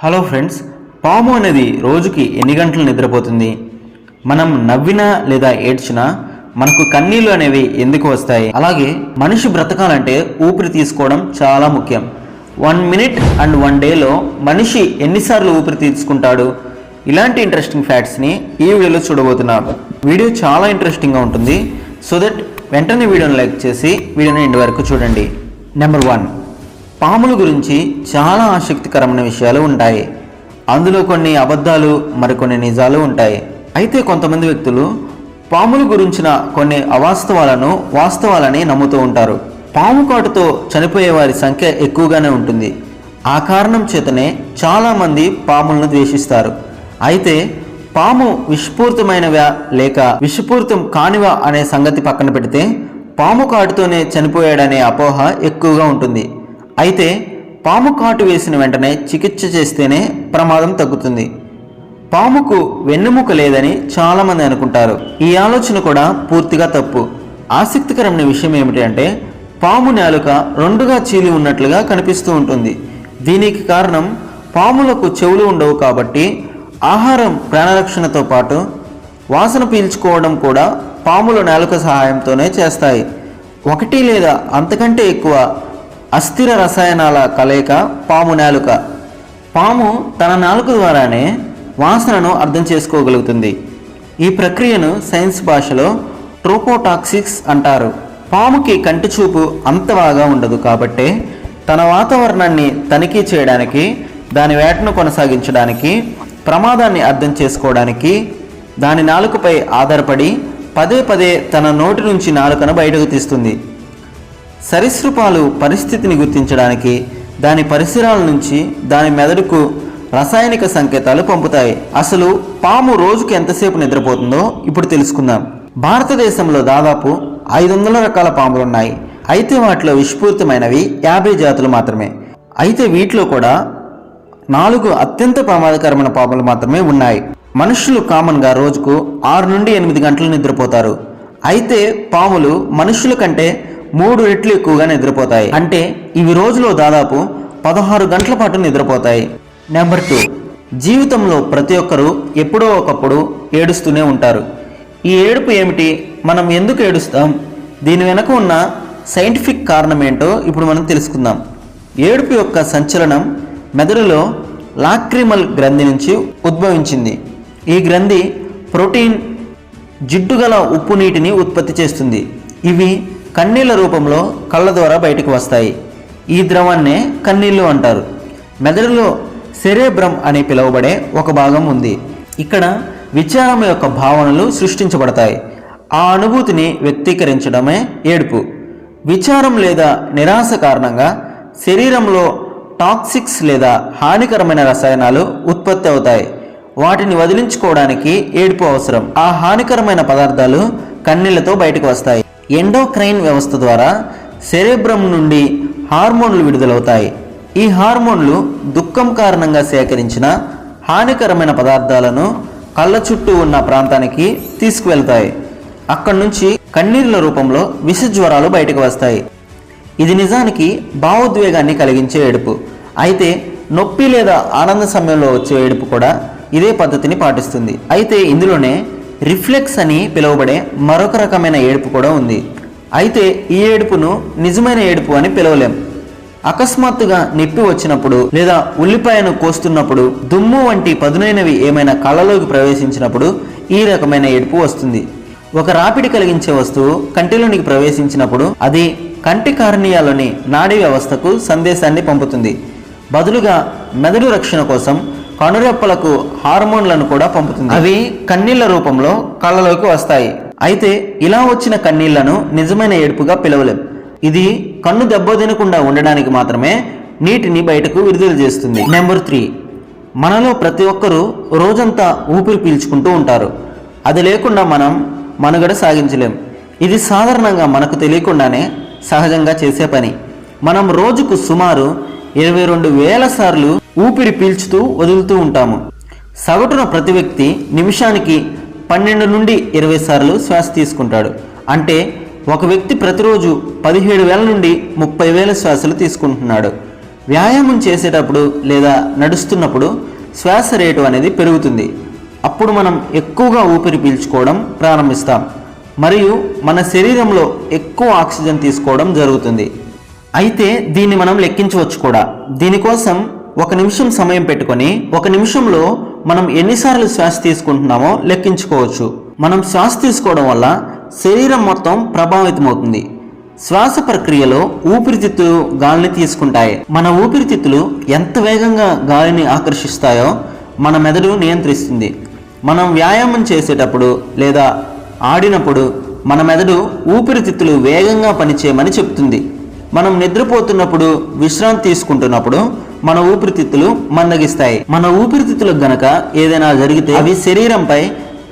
Hello friends, పాము అనేది రోజుకి ఎన్ని గంటలు నిద్రపోతుంది? మనం నవ్వినా లేదా ఏడ్చినా మనకు కన్నీళ్లు అనేవి ఎందుకు వస్తాయి? అలాగే మనిషి బ్రతకాలంటే ఊపిరి తీసుకోవడం చాలా ముఖ్యం. 1 మినిట్ అండ్ 1 డేలో మనిషి ఎన్నిసార్లు ఊపిరి తీసుకుంటాడు? ఇలాంటి ఇంట్రెస్టింగ్ ఫ్యాక్ట్స్ని ఈ వీడియోలో చూడబోతున్నాం. వీడియో చాలా ఇంట్రెస్టింగ్గా ఉంటుంది. సో దట్ వెంటనే వీడియోని లైక్ చేసి వీడియోని ఎండ్ వరకు చూడండి. నెంబర్ 1, పాముల గురించి చాలా ఆసక్తికరమైన విషయాలు ఉంటాయి. అందులో కొన్ని అబద్ధాలు, మరికొన్ని నిజాలు ఉంటాయి. అయితే కొంతమంది వ్యక్తులు పాముల గురించిన కొన్ని అవాస్తవాలను వాస్తవాలని నమ్ముతూ ఉంటారు. పాము కాటుతో చనిపోయే వారి సంఖ్య ఎక్కువగానే ఉంటుంది. ఆ కారణం చేతనే చాలామంది పాములను ద్వేషిస్తారు. అయితే పాము విషపూరితమైనవా లేక విషపూరితం కానివా అనే సంగతి పక్కన పెడితే పాము కాటుతోనే చనిపోయాడనే అపోహ ఎక్కువగా ఉంటుంది. అయితే పాము కాటు వేసిన వెంటనే చికిత్స చేస్తేనే ప్రమాదం తగ్గుతుంది. పాముకు వెన్నెముక లేదని చాలామంది అనుకుంటారు. ఈ ఆలోచన కూడా పూర్తిగా తప్పు. ఆసక్తికరమైన విషయం ఏమిటి అంటే పాము నాలుక 2గా చీలి ఉన్నట్లుగా కనిపిస్తూ ఉంటుంది. దీనికి కారణం పాములకు చెవులు ఉండవు కాబట్టి ఆహారం ప్రాణరక్షణతో పాటు వాసన పీల్చుకోవడం కూడా పాముల నాలుక సహాయంతోనే చేస్తాయి. 1 లేదా అంతకంటే ఎక్కువ అస్థిర రసాయనాల కలయిక పాము నాలుక. పాము తన నాలుక ద్వారానే వాసనను అర్థం చేసుకోగలుగుతుంది. ఈ ప్రక్రియను సైన్స్ భాషలో ట్రోపోటాక్సిక్స్ అంటారు. పాముకి కంటి చూపు అంత బాగా ఉండదు కాబట్టే తన వాతావరణాన్ని తనిఖీ చేయడానికి, దాని వేటను కొనసాగించడానికి, ప్రమాదాన్ని అర్థం చేసుకోవడానికి దాని నాలుకపై ఆధారపడి పదే పదే తన నోటి నుంచి నాలుకను బయటకు తీస్తుంది. సరీసృపాలు పరిస్థితిని గుర్తించడానికి దాని పరిసరాల నుంచి దాని మెదడుకు రసాయనిక సంకేతాలు పంపుతాయి. అసలు పాము రోజుకి ఎంతసేపు నిద్రపోతుందో ఇప్పుడు తెలుసుకుందాం. భారతదేశంలో దాదాపు 500 రకాల పాములు ఉన్నాయి. అయితే వాటిలో విషపూరితమైనవి 50 జాతులు మాత్రమే. అయితే వీటిలో కూడా 4 అత్యంత ప్రమాదకరమైన పాములు మాత్రమే ఉన్నాయి. మనుషులు కామన్గా రోజుకు 6 నుండి 8 గంటలు నిద్రపోతారు. అయితే పాములు మనుషుల కంటే 3 రెట్లు ఎక్కువగా నిద్రపోతాయి. అంటే ఇవి రోజులో దాదాపు 16 గంటల పాటు నిద్రపోతాయి. నెంబర్ 2, జీవితంలో ప్రతి ఒక్కరూ ఎప్పుడో ఒకప్పుడు ఏడుస్తూనే ఉంటారు. ఈ ఏడుపు ఏమిటి? మనం ఎందుకు ఏడుస్తాం? దీని వెనక ఉన్న సైంటిఫిక్ కారణం ఏంటో ఇప్పుడు మనం తెలుసుకుందాం. ఏడుపు యొక్క సంచలనం మెదడులో లాక్రిమల్ గ్రంథి నుంచి ఉద్భవించింది. ఈ గ్రంథి ప్రోటీన్, జిడ్డుగల ఉప్పు నీటిని ఉత్పత్తి చేస్తుంది. ఇవి కన్నీళ్ల రూపంలో కళ్ళ ద్వారా బయటకు వస్తాయి. ఈ ద్రవాన్నే కన్నీళ్లు అంటారు. మెదడులో సెరెబ్రమ్ అని పిలువబడే ఒక భాగం ఉంది. ఇక్కడ విచారం యొక్క భావనలు సృష్టించబడతాయి. ఆ అనుభూతిని వ్యక్తీకరించడమే ఏడుపు. విచారం లేదా నిరాశ కారణంగా శరీరంలో టాక్సిక్స్ లేదా హానికరమైన రసాయనాలు ఉత్పత్తి అవుతాయి. వాటిని వదిలించుకోవడానికి ఏడుపు అవసరం. ఆ హానికరమైన పదార్థాలు కన్నీళ్లతో బయటకు వస్తాయి. ఎండోక్రైన్ వ్యవస్థ ద్వారా సెరెబ్రమ్ నుండి హార్మోన్లు విడుదలవుతాయి. ఈ హార్మోన్లు దుఃఖం కారణంగా సేకరించిన హానికరమైన పదార్థాలను కళ్ళ చుట్టూ ఉన్న ప్రాంతానికి తీసుకువెళ్తాయి. అక్కడి నుంచి కన్నీళ్ల రూపంలో విష జ్వరాలు బయటకు వస్తాయి. ఇది నిజానికి భావోద్వేగాన్ని కలిగించే ఏడుపు. అయితే నొప్పి లేదా ఆనంద సమయంలో వచ్చే ఏడుపు కూడా ఇదే పద్ధతిని పాటిస్తుంది. అయితే ఇందులోనే రిఫ్లెక్స్ అని పిలువబడే మరొక రకమైన ఏడుపు కూడా ఉంది. అయితే ఈ ఏడుపును నిజమైన ఏడుపు అని పిలవలేం. అకస్మాత్తుగా నొప్పి వచ్చినప్పుడు లేదా ఉల్లిపాయను కోస్తున్నప్పుడు, దుమ్ము వంటి పదునైనవి ఏమైనా కళ్ళలోకి ప్రవేశించినప్పుడు ఈ రకమైన ఏడుపు వస్తుంది. ఒక రాపిడి కలిగించే వస్తువు కంటిలోనికి ప్రవేశించినప్పుడు అది కంటి కార్నియాలోని నాడీ వ్యవస్థకు సందేశాన్ని పంపుతుంది. బదులుగా మెదడు రక్షణ కోసం కనురెప్పలకు హార్మోన్లను కూడా పంపుతుంది. అవి కన్నీళ్ల రూపంలో కళ్ళలోకి వస్తాయి. అయితే ఇలా వచ్చిన కన్నీళ్లను నిజమైన ఏడుపుగా పిలవలేం. ఇది కన్ను దెబ్బతినకుండా ఉండడానికి మాత్రమే నీటిని బయటకు విడుదల చేస్తుంది. నెంబర్ 3, మనలో ప్రతి ఒక్కరూ రోజంతా ఊపిరి పీల్చుకుంటూ ఉంటారు. అది లేకుండా మనం మనుగడ సాగించలేం. ఇది సాధారణంగా మనకు తెలియకుండానే సహజంగా చేసే పని. మనం రోజుకు సుమారు 22,000 సార్లు ఊపిరి పీల్చుతూ వదులుతూ ఉంటాము. సగటున ప్రతి వ్యక్తి నిమిషానికి 12 నుండి 20 సార్లు శ్వాస తీసుకుంటాడు. అంటే ఒక వ్యక్తి ప్రతిరోజు 17,000 నుండి 30,000 శ్వాసలు తీసుకుంటున్నాడు. వ్యాయామం చేసేటప్పుడు లేదా నడుస్తున్నప్పుడు శ్వాస రేటు అనేది పెరుగుతుంది. అప్పుడు మనం ఎక్కువగా ఊపిరి పీల్చుకోవడం ప్రారంభిస్తాం మరియు మన శరీరంలో ఎక్కువ ఆక్సిజన్ తీసుకోవడం జరుగుతుంది. అయితే దీన్ని మనం లెక్కించవచ్చు కూడా. దీనికోసం 1 నిమిషం సమయం పెట్టుకొని 1 నిమిషంలో మనం ఎన్నిసార్లు శ్వాస తీసుకుంటున్నామో లెక్కించుకోవచ్చు. మనం శ్వాస తీసుకోవడం వల్ల శరీరం మొత్తం ప్రభావితమవుతుంది. శ్వాస ప్రక్రియలో ఊపిరితిత్తులు గాలిని తీసుకుంటాయి. మన ఊపిరితిత్తులు ఎంత వేగంగా గాలిని ఆకర్షిస్తాయో మన మెదడు నియంత్రిస్తుంది. మనం వ్యాయామం చేసేటప్పుడు లేదా ఆడినప్పుడు మన మెదడు ఊపిరితిత్తులు వేగంగా పనిచేయమని చెప్తుంది. మనం నిద్రపోతున్నప్పుడు విశ్రాంతి తీసుకుంటున్నప్పుడు మన ఊపిరితిత్తులు మందగిస్తాయి. మన ఊపిరితిత్తులకు గనక ఏదైనా జరిగితే అవి శరీరంపై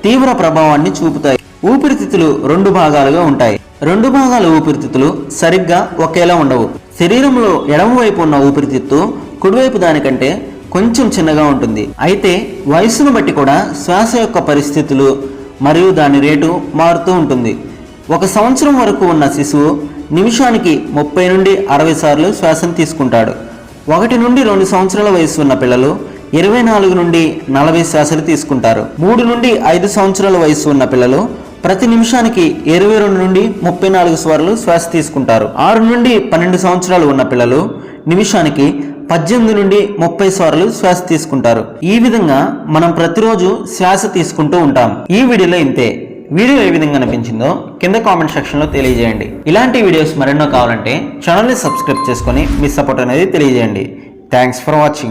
తీవ్ర ప్రభావాన్ని చూపుతాయి. ఊపిరితిత్తులు 2 భాగాలుగా ఉంటాయి. 2 భాగాల ఊపిరితిత్తులు సరిగ్గా ఒకేలా ఉండవు. శరీరంలో ఎడమవైపు ఉన్న ఊపిరితిత్తు కుడివైపు దానికంటే కొంచెం చిన్నగా ఉంటుంది. అయితే వయస్సును బట్టి కూడా శ్వాస యొక్క పరిస్థితులు మరియు దాని రేటు మారుతూ ఉంటుంది. 1 సంవత్సరం వరకు ఉన్న శిశువు నిమిషానికి 30 నుండి 60 సార్లు శ్వాసను తీసుకుంటాడు. 1 నుండి 2 సంవత్సరాల వయసు ఉన్న పిల్లలు 24 నుండి 40 శ్వాసలు తీసుకుంటారు. 3 నుండి 5 సంవత్సరాల వయసు ఉన్న పిల్లలు ప్రతి నిమిషానికి 22 నుండి 34 సార్లు శ్వాస తీసుకుంటారు. 6 నుండి 12 సంవత్సరాలు ఉన్న పిల్లలు నిమిషానికి 18 నుండి 30 సార్లు శ్వాస తీసుకుంటారు. ఈ విధంగా మనం ప్రతిరోజు శ్వాస తీసుకుంటూ ఉంటాం. ఈ వీడియోలో ఇంతే. వీడియో ఏ విధంగా అనిపించిందో కింద కామెంట్ సెక్షన్లో తెలియజేయండి. ఇలాంటి వీడియోస్ మరెన్నో కావాలంటే ఛానల్ని సబ్స్క్రైబ్ చేసుకొని మీ సపోర్ట్ అనేది తెలియజేయండి. Thanks for watching.